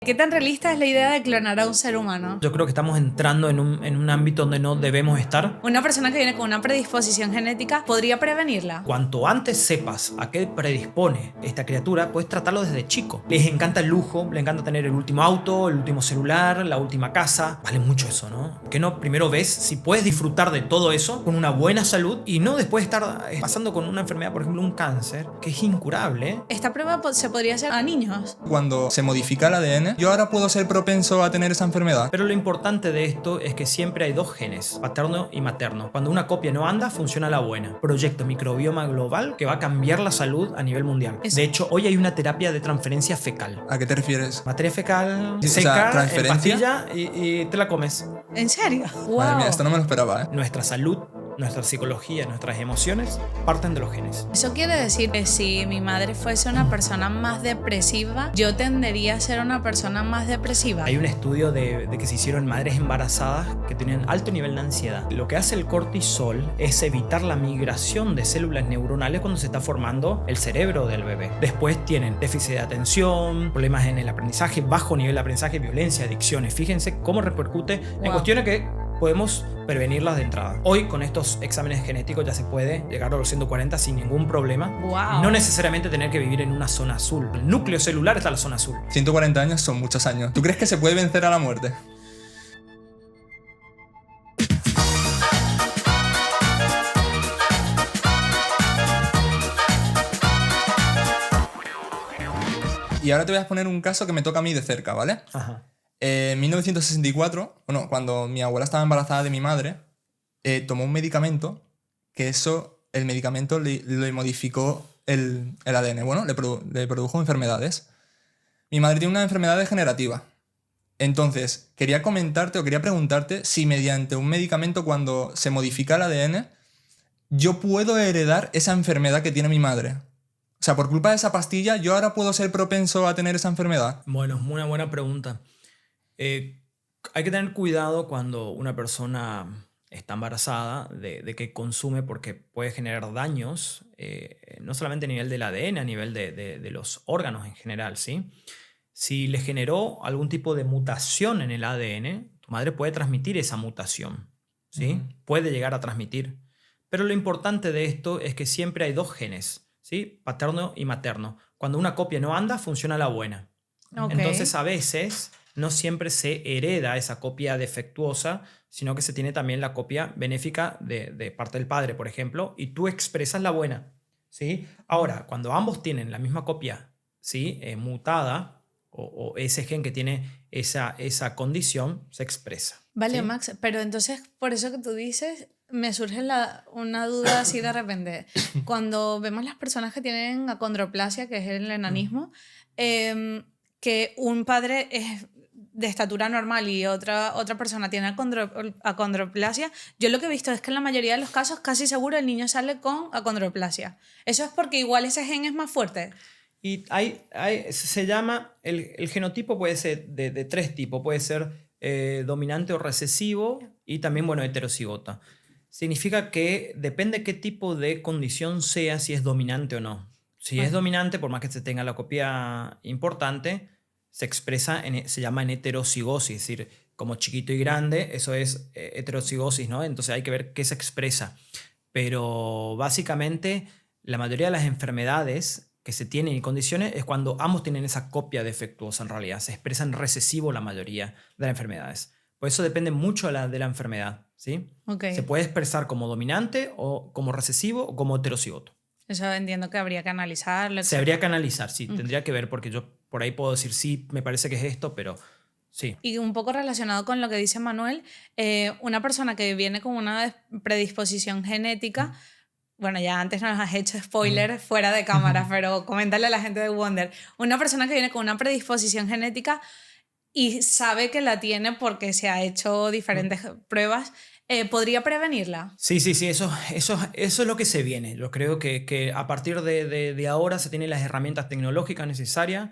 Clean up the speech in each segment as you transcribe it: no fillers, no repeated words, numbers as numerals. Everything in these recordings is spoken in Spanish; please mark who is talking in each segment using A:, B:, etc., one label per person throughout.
A: ¿Qué tan realista es la idea de clonar a un ser humano?
B: Yo creo que estamos entrando en un ámbito donde no debemos estar.
A: Una persona que viene con una predisposición genética, ¿podría prevenirla?
B: Cuanto antes sepas a qué predispone esta criatura, puedes tratarlo desde chico. Les encanta el lujo, les encanta tener el último auto, el último celular, la última casa. Vale mucho eso, ¿no? ¿Por qué no primero ves si puedes disfrutar de todo eso con una buena salud y no después estar pasando con una enfermedad, por ejemplo un cáncer, que es incurable?
A: Esta prueba se podría hacer a niños.
C: Cuando se modifica el ADN, yo ahora puedo ser propenso a tener esa enfermedad.
B: Pero lo importante de esto es que siempre hay dos genes, paterno y materno. Cuando una copia no anda, funciona la buena. Proyecto microbioma global que va a cambiar la salud a nivel mundial. De hecho, hoy hay una terapia de transferencia fecal.
C: ¿A qué te refieres?
B: Materia fecal
C: O sea,
B: seca, en
C: transferencia.
B: pastilla y te la comes.
A: ¿En serio? ¡Wow!
C: Madre mía, esto no me lo esperaba, ¿eh?
B: Nuestra salud, nuestra psicología, nuestras emociones parten de los genes.
A: Eso quiere decir que si mi madre fuese una persona más depresiva, yo tendería a ser una persona más depresiva.
B: Hay un estudio de que se hicieron madres embarazadas que tenían alto nivel de ansiedad. Lo que hace el cortisol es evitar la migración de células neuronales cuando se está formando el cerebro del bebé. Después tienen déficit de atención, problemas en el aprendizaje, bajo nivel de aprendizaje, violencia, adicciones. Fíjense cómo repercute en cuestiones que podemos prevenirlas de entrada. Hoy con estos exámenes genéticos ya se puede llegar a los 140 sin ningún problema.
A: Wow.
B: No necesariamente tener que vivir en una zona azul. El núcleo celular está en la zona azul.
C: 140 años son muchos años. ¿Tú crees que se puede vencer a la muerte? Y ahora te voy a poner un caso que me toca a mí de cerca, ¿vale?
B: Ajá.
C: En 1964, bueno, cuando mi abuela estaba embarazada de mi madre, tomó un medicamento que el medicamento le modificó el ADN. Bueno, le produjo enfermedades. Mi madre tiene una enfermedad degenerativa. Entonces, quería preguntarte si mediante un medicamento, cuando se modifica el ADN, yo puedo heredar esa enfermedad que tiene mi madre. O sea, por culpa de esa pastilla, ¿yo ahora puedo ser propenso a tener esa enfermedad?
B: Bueno, es una buena pregunta. Hay que tener cuidado cuando una persona está embarazada de que consume, porque puede generar daños, no solamente a nivel del ADN, a nivel de los órganos en general, ¿sí? Si le generó algún tipo de mutación en el ADN, tu madre puede transmitir esa mutación, ¿sí? Puede llegar a transmitir. Pero lo importante de esto es que siempre hay dos genes, ¿sí? Paterno y materno. Cuando una copia no anda, funciona la buena.
A: Okay.
B: Entonces, a veces no siempre se hereda esa copia defectuosa, sino que se tiene también la copia benéfica de parte del padre, por ejemplo, y tú expresas la buena, ¿sí? Ahora, cuando ambos tienen la misma copia, ¿sí? Mutada, o ese gen que tiene esa condición, se expresa.
A: Vale,
B: ¿sí?
A: Max, pero entonces, por eso que tú dices, me surge una duda así de repente. Cuando vemos las personas que tienen acondroplasia, que es el enanismo, que un padre es de estatura normal y otra persona tiene acondroplasia, yo lo que he visto es que en la mayoría de los casos casi seguro el niño sale con acondroplasia. ¿Eso es porque igual ese gen es más fuerte?
B: Y se llama, el genotipo puede ser de tres tipos, puede ser dominante o recesivo y también, bueno, heterocigota. Significa que depende qué tipo de condición sea, si es dominante o no. Si es dominante, por más que se tenga la copia importante, se expresa, se llama en heterocigosis, es decir, como chiquito y grande, eso es heterocigosis, ¿no? Entonces hay que ver qué se expresa. Pero básicamente la mayoría de las enfermedades que se tienen y condiciones es cuando ambos tienen esa copia defectuosa en realidad. Se expresa en recesivo la mayoría de las enfermedades. Por eso depende mucho de la enfermedad, ¿sí?
A: Okay.
B: Se puede expresar como dominante o como recesivo o como heterocigoto.
A: Eso entiendo que habría que analizarlo.
B: Se habría que analizar, sí. Tendría que ver, porque yo por ahí puedo decir sí, me parece que es esto, pero sí.
A: Y un poco relacionado con lo que dice Manuel, una persona que viene con una predisposición genética, bueno, ya antes nos has hecho spoiler fuera de cámara, pero coméntale a la gente de Wonder. Una persona que viene con una predisposición genética y sabe que la tiene porque se ha hecho diferentes pruebas, ¿podría prevenirla?
B: Sí, eso es lo que se viene. Yo creo que a partir de ahora se tienen las herramientas tecnológicas necesarias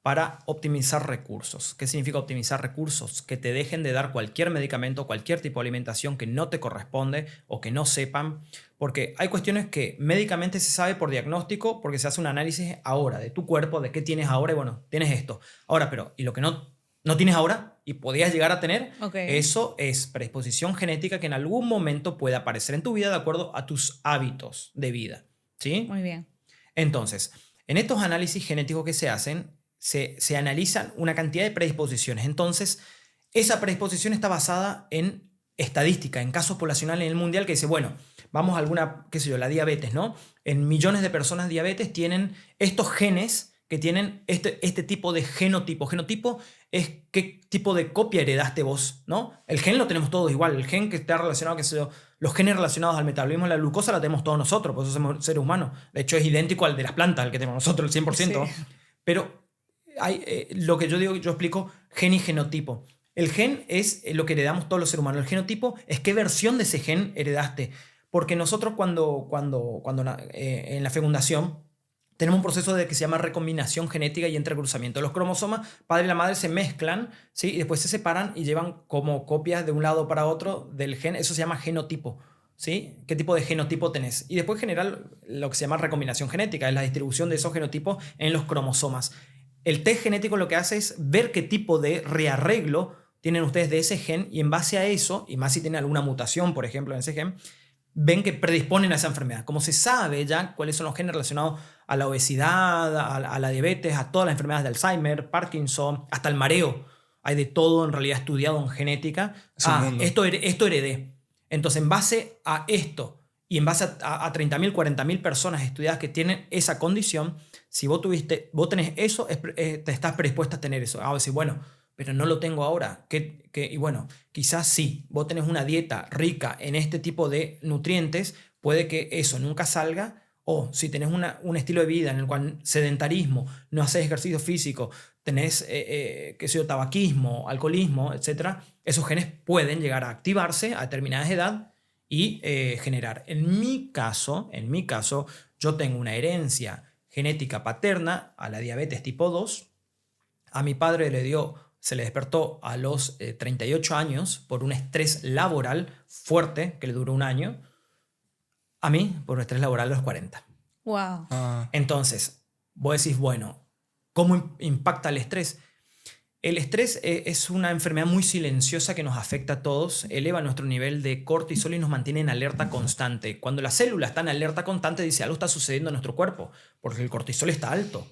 B: para optimizar recursos. ¿Qué significa optimizar recursos? Que te dejen de dar cualquier medicamento, cualquier tipo de alimentación que no te corresponde o que no sepan. Porque hay cuestiones que médicamente se sabe por diagnóstico, porque se hace un análisis ahora de tu cuerpo, de qué tienes ahora, y bueno, tienes esto. Ahora, pero, y lo que no no tienes ahora y podías llegar a tener,
A: Ok.
B: eso es predisposición genética que en algún momento puede aparecer en tu vida de acuerdo a tus hábitos de vida. ¿Sí?
A: Muy bien.
B: Entonces, en estos análisis genéticos que se hacen, se analizan una cantidad de predisposiciones. Entonces, esa predisposición está basada en estadística, en casos poblacionales en el mundial que dice, bueno, vamos a alguna, qué sé yo, la diabetes, ¿no? En millones de personas diabetes tienen estos genes que tienen este tipo de genotipo. Genotipo es qué tipo de copia heredaste vos, ¿no? El gen lo tenemos todos igual. El gen que está relacionado, qué sé yo, los genes relacionados al metabolismo de la glucosa la tenemos todos nosotros, por eso somos seres humanos. De hecho, es idéntico al de las plantas, al que tenemos nosotros, el 100%.
A: Sí.
B: Pero hay, lo que yo digo, yo explico gen y genotipo. El gen es lo que heredamos todos los seres humanos. El genotipo es qué versión de ese gen heredaste. Porque nosotros en la fecundación tenemos un proceso que se llama recombinación genética y entrecruzamiento. Los cromosomas, padre y la madre, se mezclan, ¿sí? Y después se separan y llevan como copias de un lado para otro del gen. Eso se llama genotipo. ¿Sí? ¿Qué tipo de genotipo tenés? Y después generar lo que se llama recombinación genética, es la distribución de esos genotipos en los cromosomas. El test genético lo que hace es ver qué tipo de rearreglo tienen ustedes de ese gen y en base a eso, y más si tienen alguna mutación, por ejemplo, en ese gen, ven que predisponen a esa enfermedad. Como se sabe ya cuáles son los genes relacionados a la obesidad, a la diabetes, a todas las enfermedades de Alzheimer, Parkinson, hasta el mareo. Hay de todo en realidad estudiado en genética. Esto heredé. Entonces, en base a esto y en base a 30.000, 40.000 personas estudiadas que tienen esa condición, si vos tenés eso, te estás predispuesta a tener eso. A decir, bueno, pero no lo tengo ahora. Y bueno, quizás sí, vos tenés una dieta rica en este tipo de nutrientes, puede que eso nunca salga, o si tenés un estilo de vida en el cual sedentarismo, no haces ejercicio físico, tenés qué sé yo, tabaquismo, alcoholismo, etc., esos genes pueden llegar a activarse a determinadas edades y generar. En mi caso, yo tengo una herencia genética paterna a la diabetes tipo 2. A mi padre se le despertó a los 38 años por un estrés laboral fuerte que le duró un año. A mí, por un estrés laboral a los 40.
A: Wow.
B: Entonces, vos decís, bueno, ¿cómo impacta el estrés? El estrés es una enfermedad muy silenciosa que nos afecta a todos, eleva nuestro nivel de cortisol y nos mantiene en alerta constante. Cuando la célula está en alerta constante, dice algo está sucediendo en nuestro cuerpo, porque el cortisol está alto.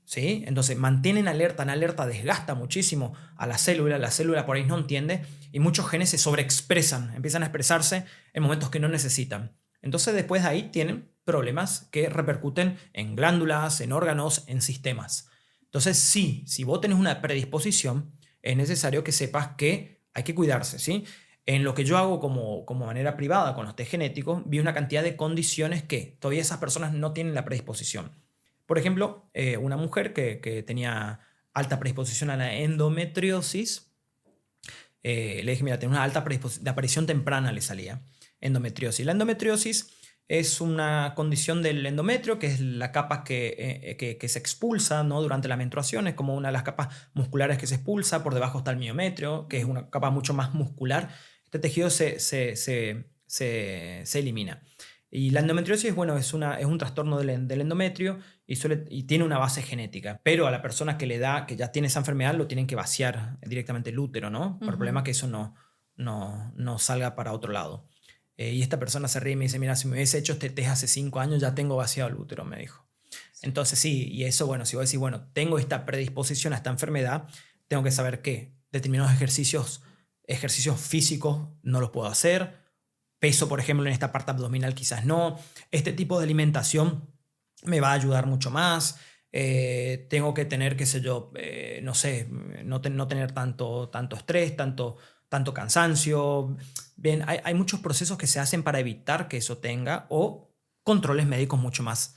B: ¿Sí? Entonces, mantiene en alerta, desgasta muchísimo a la célula por ahí no entiende, y muchos genes se sobreexpresan, empiezan a expresarse en momentos que no necesitan. Entonces, después de ahí tienen problemas que repercuten en glándulas, en órganos, en sistemas. Entonces, sí, si vos tenés una predisposición, es necesario que sepas que hay que cuidarse, ¿sí? En lo que yo hago como manera privada con los test genéticos, vi una cantidad de condiciones que todavía esas personas no tienen la predisposición. Por ejemplo, una mujer que tenía alta predisposición a la endometriosis, le dije, mira, tiene una alta predisposición, de aparición temprana le salía endometriosis. La endometriosis es una condición del endometrio, que es la capa que se expulsa, ¿no? Durante la menstruación. Es como una de las capas musculares que se expulsa. Por debajo está el miometrio, que es una capa mucho más muscular. Este tejido se elimina. Y la endometriosis, bueno, es un trastorno del endometrio y tiene una base genética. Pero a la persona que ya tiene esa enfermedad, lo tienen que vaciar directamente el útero, ¿no? Por el problema que eso no salga para otro lado. Y esta persona se ríe y me dice, mira, si me hubiese hecho este test hace 5 años, ya tengo vaciado el útero, me dijo. Sí. Entonces sí, y eso, bueno, si vos decís, bueno, tengo esta predisposición a esta enfermedad, tengo que saber que determinados ejercicios físicos no los puedo hacer. Peso, por ejemplo, en esta parte abdominal quizás no. Este tipo de alimentación me va a ayudar mucho más. Tengo que tener, qué sé yo, no sé, no tener tanto estrés, tanto cansancio. Bien, hay muchos procesos que se hacen para evitar que eso tenga, o controles médicos mucho más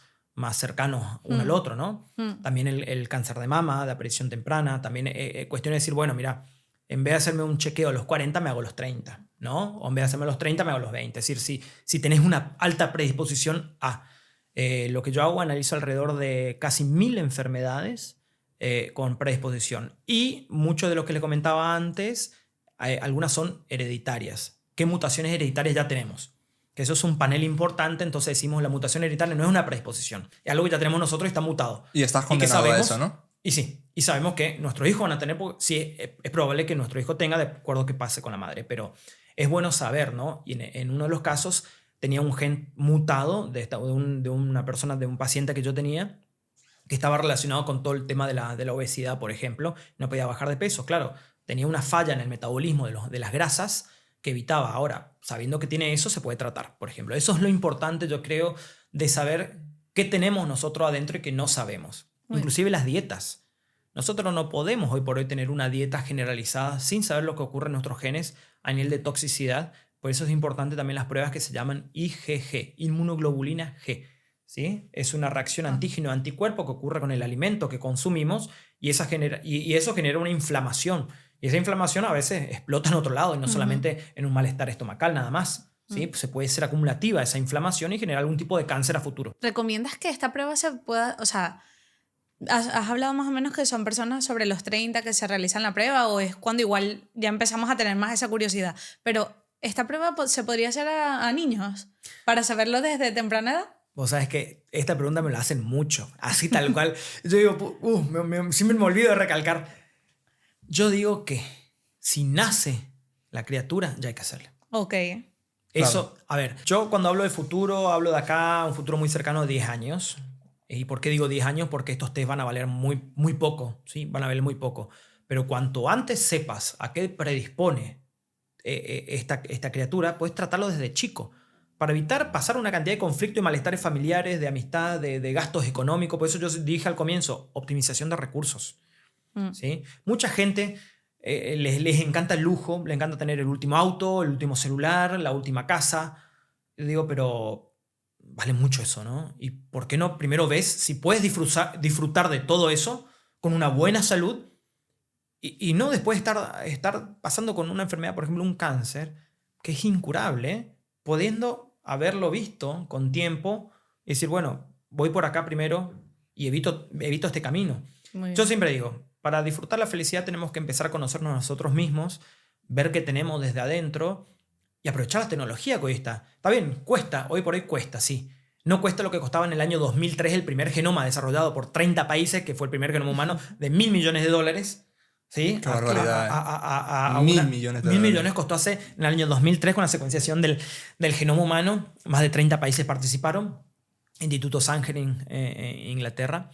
B: cercanos uno al otro, ¿no? También el cáncer de mama, de aparición temprana. También cuestión de decir, bueno, mira, en vez de hacerme un chequeo a los 40, me hago a los 30, ¿no? O en vez de hacerme a los 30, me hago a los 20. Es decir, si tenés una alta predisposición a... lo que yo hago, analizo alrededor de casi 1.000 enfermedades con predisposición. Y mucho de lo que les comentaba antes, algunas son hereditarias. ¿Qué mutaciones hereditarias ya tenemos? Que eso es un panel importante, entonces decimos la mutación hereditaria no es una predisposición. Es algo que ya tenemos nosotros y está mutado.
C: Y estás condenado a eso, ¿no?
B: Y sí, y sabemos que nuestros hijos van a tener, sí, es probable que nuestro hijo tenga de acuerdo a que pase con la madre, pero es bueno saber, ¿no? Y en uno de los casos tenía un gen mutado de una persona, de un paciente que yo tenía, que estaba relacionado con todo el tema de la obesidad, por ejemplo, no podía bajar de peso, claro, tenía una falla en el metabolismo de las grasas que evitaba. Ahora, sabiendo que tiene eso, se puede tratar, por ejemplo. Eso es lo importante, yo creo, de saber qué tenemos nosotros adentro y qué no sabemos. Inclusive las dietas. Nosotros no podemos hoy por hoy tener una dieta generalizada sin saber lo que ocurre en nuestros genes a nivel de toxicidad. Por eso es importante también las pruebas que se llaman IgG, inmunoglobulina G. ¿Sí? Es una reacción antígeno-anticuerpo que ocurre con el alimento que consumimos y eso genera una inflamación. Y esa inflamación a veces explota en otro lado y no solamente en un malestar estomacal nada más. ¿Sí? Se puede ser acumulativa esa inflamación y generar algún tipo de cáncer a futuro.
A: ¿Recomiendas que esta prueba se pueda, o sea, has hablado más o menos que son personas sobre los 30 que se realizan la prueba o es cuando igual ya empezamos a tener más esa curiosidad? Pero ¿esta prueba se podría hacer a niños para saberlo desde temprana edad?
B: Vos sabes que esta pregunta me la hacen mucho, así tal cual. Yo digo, siempre me olvido de recalcar. Yo digo que si nace la criatura, ya hay que hacerle.
A: Ok.
B: Eso, a ver, yo cuando hablo de futuro, hablo de acá, un futuro muy cercano de 10 años. ¿Y por qué digo 10 años? Porque estos test van a valer muy poco, ¿sí? Van a valer muy poco. Pero cuanto antes sepas a qué predispone esta criatura, puedes tratarlo desde chico. Para evitar pasar una cantidad de conflictos y malestares familiares, de amistad, de gastos económicos. Por eso yo dije al comienzo, optimización de recursos. ¿Sí? Mucha gente les encanta el lujo, les encanta tener el último auto, el último celular, la última casa. Yo digo, pero vale mucho eso, ¿no? ¿Y por qué no primero ves si puedes disfrutar de todo eso con una buena salud y no después estar pasando con una enfermedad, por ejemplo, un cáncer, que es incurable, pudiendo haberlo visto con tiempo y decir, bueno, voy por acá primero y evito este camino. Yo siempre digo, para disfrutar la felicidad tenemos que empezar a conocernos a nosotros mismos, ver qué tenemos desde adentro y aprovechar la tecnología que hoy está. Está bien, cuesta, hoy por hoy cuesta, sí. No cuesta lo que costaba en el año 2003 el primer genoma desarrollado por 30 países, que fue el primer genoma humano de $1.000 millones. ¿Sí?
C: Qué barbaridad.
B: $1.000
C: millones.
B: $1.000 millones costó en el año 2003 con la secuenciación del genoma humano. Más de 30 países participaron. Instituto Sanger en Inglaterra.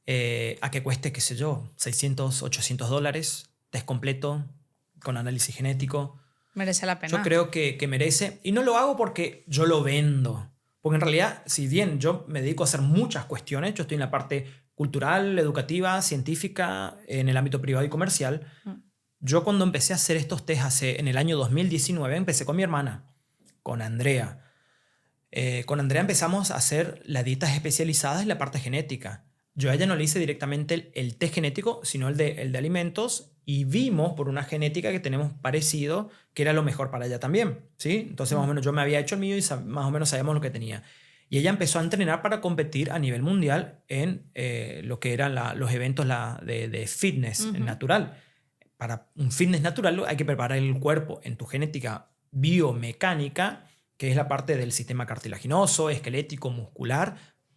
B: A que cueste, qué sé yo, $600, $800, test completo, con análisis genético.
A: Merece la pena.
B: Yo creo que merece. Y no lo hago porque yo lo vendo. Porque en realidad, si bien yo me dedico a hacer muchas cuestiones, yo estoy en la parte cultural, educativa, científica, en el ámbito privado y comercial. Yo cuando empecé a hacer estos test en el año 2019, empecé con mi hermana, con Andrea. Con Andrea empezamos a hacer las dietas especializadas en la parte genética. Yo a ella no le hice directamente el test genético, sino el de alimentos, y vimos por una genética que tenemos parecido que era lo mejor para ella también, ¿sí? Entonces más o menos yo me había hecho el mío y más o menos sabíamos lo que tenía. Y ella empezó a entrenar para competir a nivel mundial en lo que eran los eventos de fitness natural. Para un fitness natural hay que preparar el cuerpo en tu genética biomecánica, que es la parte del sistema cartilaginoso, esquelético, muscular,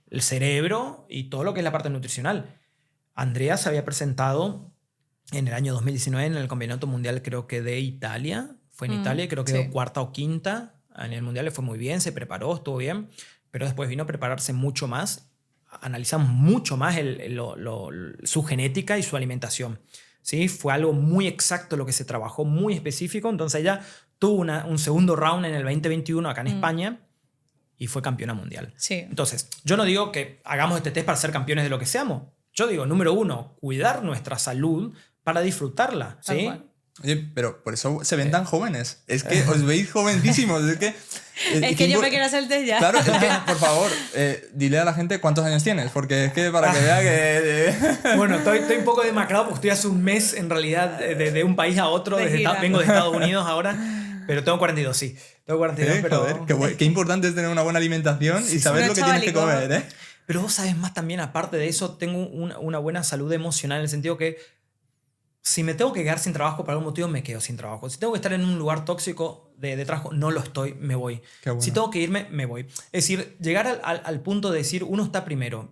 B: el cerebro y todo lo que es la parte nutricional. Andrea se había presentado en el año 2019 en el Campeonato Mundial, creo que de Italia. Fue en Italia, creo que quedó cuarta o quinta. En el Mundial le fue muy bien, se preparó, estuvo bien. Pero después vino a prepararse mucho más. Analizamos mucho más su genética y su alimentación. ¿Sí? Fue algo muy exacto lo que se trabajó, muy específico. Entonces ella tuvo un segundo round en el 2021 acá en España y fue campeona mundial.
A: Sí.
B: Entonces, yo no digo que hagamos este test para ser campeones de lo que seamos. Yo digo, número uno, cuidar nuestra salud para disfrutarla. ¿Sí?
C: Oye, pero por eso se ven tan jóvenes. Es que os veis jovencísimos. Es que
A: yo me quiero hacer el test ya.
C: Claro, es que, por favor, dile a la gente cuántos años tienes, porque es que para que vea que...
B: Bueno, estoy un poco demacrado porque estoy hace un mes, en realidad, de un país a otro. Vengo de Estados Unidos ahora, pero tengo 42, sí. Tengo 42, pero...
C: Joder, qué importante es tener una buena alimentación y saber lo que tienes que comer, ¿eh?
B: Pero vos sabes más también, aparte de eso, tengo una buena salud emocional en el sentido que si me tengo que quedar sin trabajo por algún motivo, me quedo sin trabajo. Si tengo que estar en un lugar tóxico de trabajo, no lo estoy, me voy.
C: Qué bueno.
B: Si tengo que irme, me voy. Es decir, llegar al punto de decir, uno está primero.